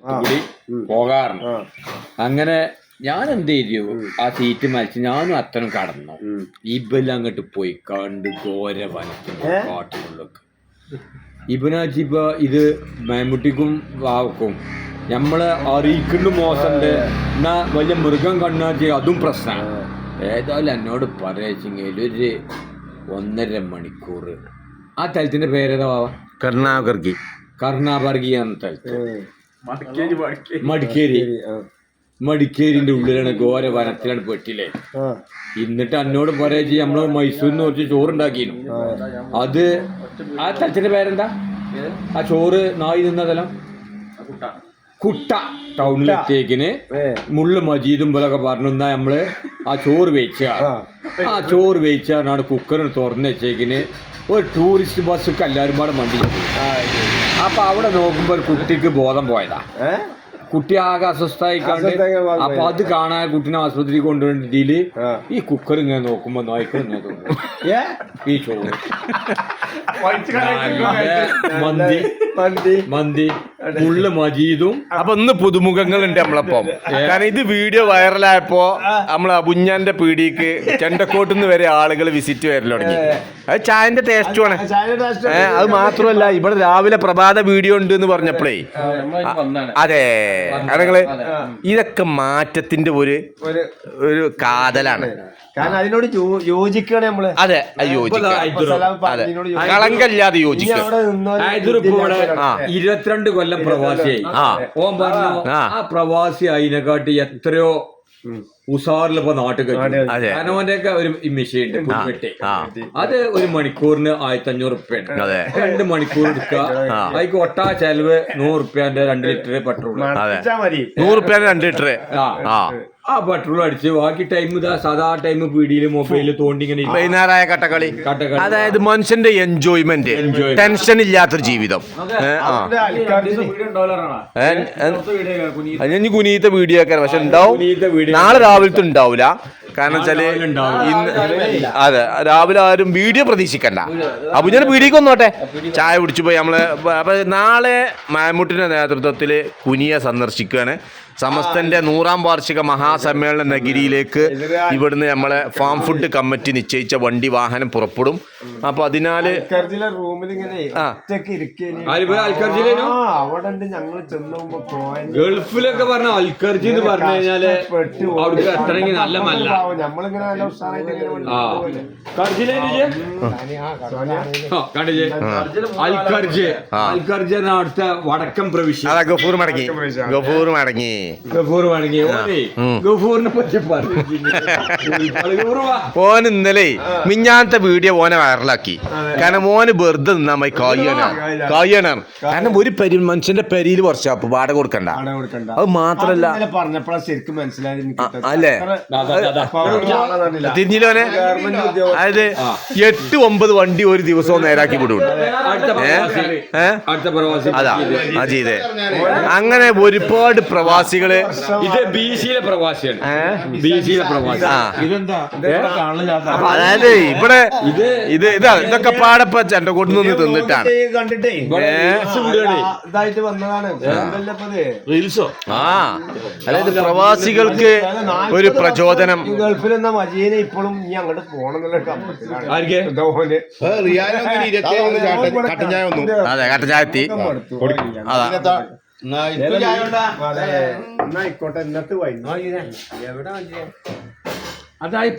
കൂടി പോകാറുണ്ട്. അങ്ങനെ ഞാൻ എന്ത് ചെയ്തു, ആ സീറ്റ് മരിച്ച് ഞാനും അത്തരം കടന്നു. ഇബെല്ലാം അങ്ങോട്ട് പോയി കണ്ട് ഘോര വനത്തിന്റെ കാട്ടിനുള്ളൊക്കെ. ഇബനാച്ചിപ്പോ ഇത് മമ്മൂട്ടിക്കും വാവക്കും നമ്മളെ അറിയിക്കുന്ന മോശമുണ്ട്, എന്നാ വലിയ മൃഗം കണ്ണാച്ചി അതും പ്രശ്നമാണ്. ഏതായാലും എന്നോട് പറയാച്ചെങ്കിൽ ഒരു 1.5 മണിക്കൂർ ആ സ്ഥലത്തിന്റെ പേരേതാ വാവ? കർണാബർഗി എന്ന സ്ഥലത്ത് മടിക്കേരിന്റെ ഉള്ളിലാണ് ഘോര വനത്തിലാണ് പെട്ടില്ലേ. എന്നിട്ട് എന്നോട് പറയാ നമ്മള് മൈസൂരിന്ന് കുറച്ച് ചോറുണ്ടാക്കിയിരുന്നു. അത് ആ സ്ഥലത്തിന്റെ പേരെന്താ? ആ ചോറ് നായി നിന്ന സ്ഥലം കുട്ട ടൗണിലെത്തിയേക്കിന് മുള്ളു മജീദും പോലൊക്കെ പറഞ്ഞു. നമ്മള് ആ ചോറ് വേയിച്ചാണ് കുക്കറിന് തുറന്ന് വെച്ചേക്കിന് ഒരു ടൂറിസ്റ്റ് ബസ്സൊക്കെ എല്ലാവരും പാടെ മണ്ടി. അപ്പൊ അവിടെ നോക്കുമ്പോ ഒരു കുട്ടിക്ക് ബോധം പോയതാ. കുട്ടി ആകെ അസ്വസ്ഥായിക്കാണ്ട്. അപ്പൊ അത് കാണാൻ കുട്ടീനെ ആശുപത്രിക്ക് കൊണ്ടുവന്നിട്ട് ഈ കുക്കർ ഇങ്ങനെ നോക്കുമ്പോ നായ്ക്കൾ ഇങ്ങനെ തോന്നുന്നു ഈ ചോറ് മന്തി മുള്ളു മജീദും. അപ്പൊ ഇന്ന് പുതുമുഖങ്ങളുണ്ട് നമ്മളപ്പം. കാരണം ഇത് വീഡിയോ വൈറലായപ്പോ നമ്മളെ അബുഞ്ഞാന്റെ പീടിക്ക് ചെണ്ടക്കോട്ടുന്ന് വരെ ആളുകൾ വിസിറ്റ് വരൽ തുടങ്ങി. അത് ചായന്റെ ടേസ്റ്റുമാണ്. അത് മാത്രമല്ല ഇവിടെ രാവിലെ പ്രഭാത വീഡിയോ ഉണ്ട് എന്ന് പറഞ്ഞപ്പോഴേ അതെ ഞങ്ങള് ഇതൊക്കെ മാറ്റത്തിന്റെ ഒരു കാതലാണ്. കാരണം അതിനോട് യോജിക്കുകയാണ് നമ്മള്. അതെ കളങ്കല്ലാതെ യോജിക്കുക. 22 കൊല്ലം പ്രവാസിയായി. ഓൻ പറഞ്ഞു ആ പ്രവാസി അതിനെക്കാട്ടി എത്രയോ ഉസാറിലിപ്പോ നാട്ടിൽ കഴിച്ചു. കാരണം അവന്റെയൊക്കെ ഒരു മെഷീൻ ഉണ്ട് അത് 1 മണിക്കൂറിന് 1500 റുപ്യാണ്. 2 മണിക്കൂർ എടുക്കുക. അതിക്ക് ഒട്ടാ ചെലവ് 100 റുപ്യന്റെ 2 ലിറ്റർ പെട്രോൾ. 100 റുപ്യ 2 ലിറ്റർ ആ പെട്രോൾ അടിച്ച് ബാക്കി ടൈം സാധാ ടൈം പീടിയില് മൊബൈലില് തോണ്ടി ഇങ്ങനെ വൈകുന്നേരമായ കട്ടക്കളി. അതായത് മനുഷ്യന്റെ എൻജോയ്മെന്റ്, ടെൻഷൻ ഇല്ലാത്തൊരു ജീവിതം. ഞാൻ കുനീത്ത വീഡിയോ ഒക്കെ പക്ഷെ ഉണ്ടാവും. നാളെ രാവിലത്തെ ഉണ്ടാവൂല. കാരണം വെച്ചാല് അതെ രാവിലെ ആരും വീഡിയോ പ്രതീക്ഷിക്കണ്ട. അപ്പൊ ഞാൻ വീഡിയോക്ക് വന്നോട്ടെ, ചായ കുടിച്ചു പോയി നമ്മള്. അപ്പൊ നാളെ മമ്മൂട്ടിന്റെ നേതൃത്വത്തില് കുനിയെ സന്ദർശിക്കുകയാണ്. സമസ്തന്റെ 100ാം വാർഷിക മഹാസമ്മേളന നഗരിയിലേക്ക് ഇവിടുന്ന് നമ്മളെ ഫാം ഫുഡ് കമ്മിറ്റി നിശ്ചയിച്ച വണ്ടി വാഹനം പുറപ്പെടും. അപ്പൊ അതിനാല് ഗൾഫിലൊക്കെ പറഞ്ഞ അൽക്കർജി എന്ന് പറഞ്ഞു കഴിഞ്ഞാല് അവിടെ എത്തണമെങ്കിൽ നല്ല മല്ല. അൽക്കർജി അടുത്ത വടക്കൻ പ്രവിശ്യ. ഗഫൂർ മടങ്ങി ഗഫൂറിനെ പറ്റി ഓൻ ഇന്നലെ മിഞ്ഞാത്തെ വീഡിയോ ഓനെ വൈറലാക്കി. കാരണം ഓന് വെറുതെ നിന്നാ മതി കായ്യാനാണ്. കാരണം ഒരു മനുഷ്യന്റെ പെരിയിൽ വർഷാപ്പ് വാടക കൊടുക്കണ്ട. അത് മാത്രല്ല അല്ലേ തിരിഞ്ഞില്ലോനെ. അതായത് 8-9 വണ്ടി ഒരു ദിവസവും നേരാക്കി വിടും. അതാ ആ ചെയ്തേ. അങ്ങനെ ഒരുപാട് പ്രവാസികള് ഇത് ബിസിയിലെ പ്രവാസിയാണ്. അതായത് ഇവിടെ ഇതൊക്കെ പാടപ്പ ചെണ്ടക്കോട്ട് നിന്ന് തിന്നിട്ടാണ്. അതായത് പ്രവാസികൾക്ക് ഒരു പ്രചോദനം. ഗൾഫിൽ നിന്ന മജീനെ ഇപ്പോഴും ഇനി അങ്ങോട്ട് പോകണം എന്നുള്ള അതെ കട്ടഞ്ചായ എത്തി. ആയിക്കോട്ടെ ഇന്നത്തെ വൈകുന്നേരം അതായി